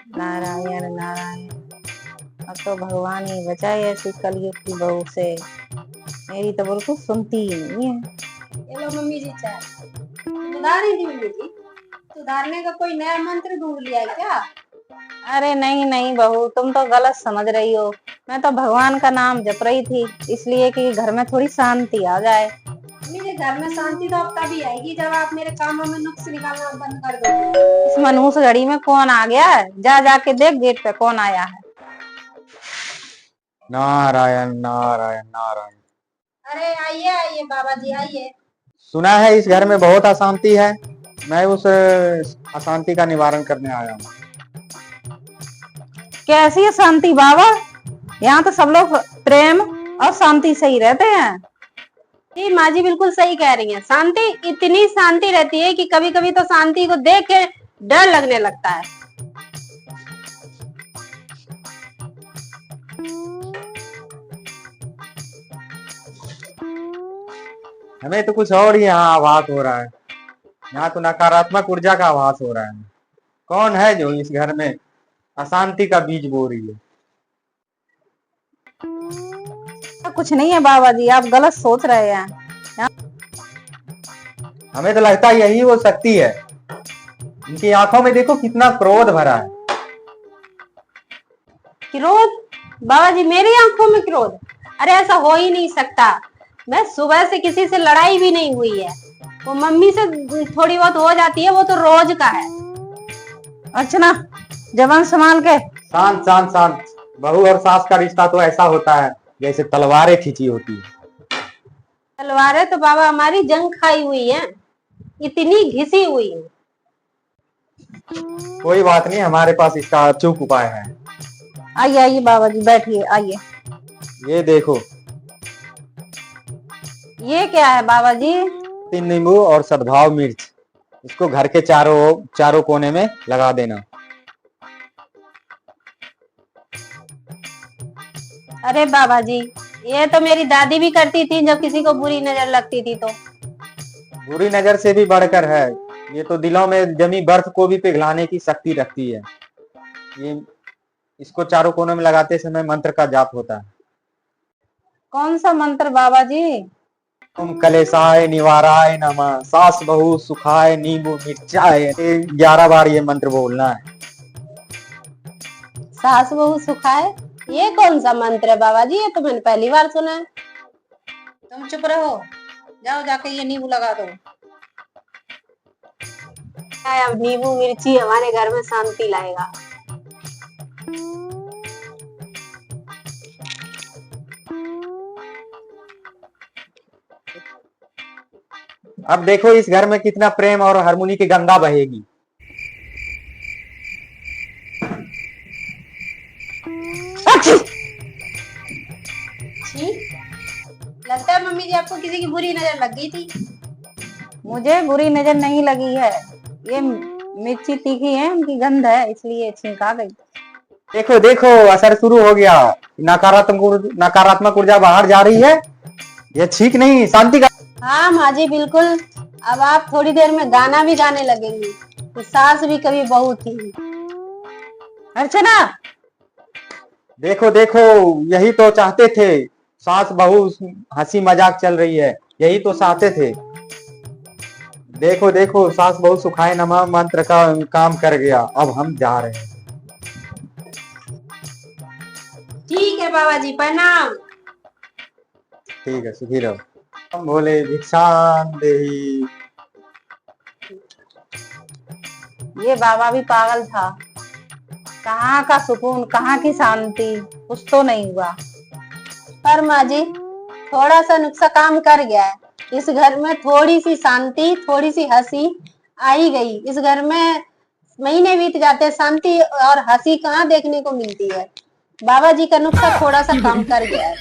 नारायण नारायण। अब तो भगवान ही बचाए ऐसी कलयुग की बहू से। मेरी तो बिल्कुल सुनती ही नहीं है। ये लो मम्मी जी चाय। सुधार रही थी मम्मी जी? सुधारने का कोई नया मंत्र ढूंढ लिया है क्या? अरे नहीं नहीं बहू, तुम तो गलत समझ रही हो। मैं तो भगवान का नाम जप रही थी, इसलिए कि घर में थोड़ी शांति आ जाए। मेरे घर में शांति तो अब तभी आएगी जब आप मेरे कामों में नुक्स निकालना बंद कर दोगे। इस मनहूस घड़ी में कौन आ गया है? जा जाके देख गेट पे कौन आया है। नारायण नारायण नारायण। अरे आइए आइए बाबा जी आइए। सुना है इस घर में बहुत अशांति है। मैं उस अशांति का निवारण करने आया हूँ। कैसी है शांति बाबा? यहाँ तो सब लोग प्रेम और शांति से ही रहते हैं। जी माँ जी बिल्कुल सही कह रही हैं। शांति, इतनी शांति रहती है कि कभी कभी तो शांति को देख के डर लगने लगता है। हमें तो कुछ और ही यहाँ आभास हो रहा है। यहाँ तो नकारात्मक ऊर्जा का आभास हो रहा है। कौन है जो इस घर में अशांति का बीज बो रही है? कुछ नहीं है बाबा जी, आप गलत सोच रहे हैं। हमें तो लगता है यही वो शक्ति है। इनकी आंखों में देखो कितना क्रोध भरा है। क्रोध? बाबा जी मेरी आंखों में क्रोध? अरे ऐसा हो ही नहीं सकता। मैं सुबह से किसी से लड़ाई भी नहीं हुई है। वो मम्मी से थोड़ी बहुत हो जाती है, वो तो रोज का है। अर्चना, जबान संभाल के। शांत शांत शांत। बहू और सास का रिश्ता तो ऐसा होता है जैसे तलवारें खींची होती है। तलवारें तो बाबा हमारी जंग खाई हुई है, इतनी घिसी हुई है। कोई बात नहीं, हमारे पास इसका अचूक उपाय है। आइए आइए बाबा जी, बैठिए आइए। ये देखो, ये क्या है बाबा जी? 3 नींबू और सद्भाव मिर्च। इसको घर के चारों कोने में लगा देना। अरे बाबा जी, ये तो मेरी दादी भी करती थी जब किसी को बुरी नजर लगती थी तो। बुरी नजर से भी बढ़कर है, ये तो दिलों में जमी बर्फ को भी पिघलाने की शक्ति रखती है। ये इसको चारों कोनों में लगाते समय मंत्र का जाप होता है। कौन सा मंत्र बाबा जी? ओम कलेशाय निवाराय नमः, सास बहू सुखाय नींबू मिर्चाय। 11 बार ये मंत्र बोलना है। सास बहू सुखाए? ये कौन सा मंत्र है बाबा जी? ये तो मैंने पहली बार सुना है। तुम चुप रहो, जाओ जाके ये नींबू लगा दो। अब नींबू मिर्ची हमारे घर में शांति लाएगा। अब देखो इस घर में कितना प्रेम और हार्मोनी की गंगा बहेगी। लगता है मम्मी जी आपको किसी की बुरी नजर लग गई थी। मुझे बुरी नजर नहीं लगी है, ये मिर्ची तीखी है, उनकी गंध है, इसलिए छींक आ गई। देखो देखो, असर शुरू हो गया। नकारात्मक ऊर्जा बाहर जा रही है। ये ठीक नहीं, शांति का। हाँ माँ जी बिल्कुल। अब आप थोड़ी देर में गाना भी गाने लगेंगी कि सास भी कभी बहू थी। अर्चना, देखो देखो, यही तो चाहते थे। सास बहू हंसी मजाक चल रही है, यही तो चाहते थे। देखो देखो, सास बहू सुखाए नमः मंत्र का काम कर गया। अब हम जा रहे हैं। ठीक है बाबा जी, प्रणाम। ठीक है, सुखी रहो। हम बोले भिक्षाम देही। ये बाबा भी पागल था। कहाँ का सुकून, कहाँ की शांति, कुछ तो नहीं हुआ। पर माँ जी थोड़ा सा नुक्सा काम कर गया है। इस घर में थोड़ी सी शांति, थोड़ी सी हंसी आई गई। इस घर में महीने बीत जाते, शांति और हंसी कहाँ देखने को मिलती है। बाबा जी का नुक्सा थोड़ा सा काम कर गया है।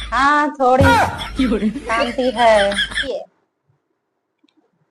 हाँ, थोड़ी शांति है। ये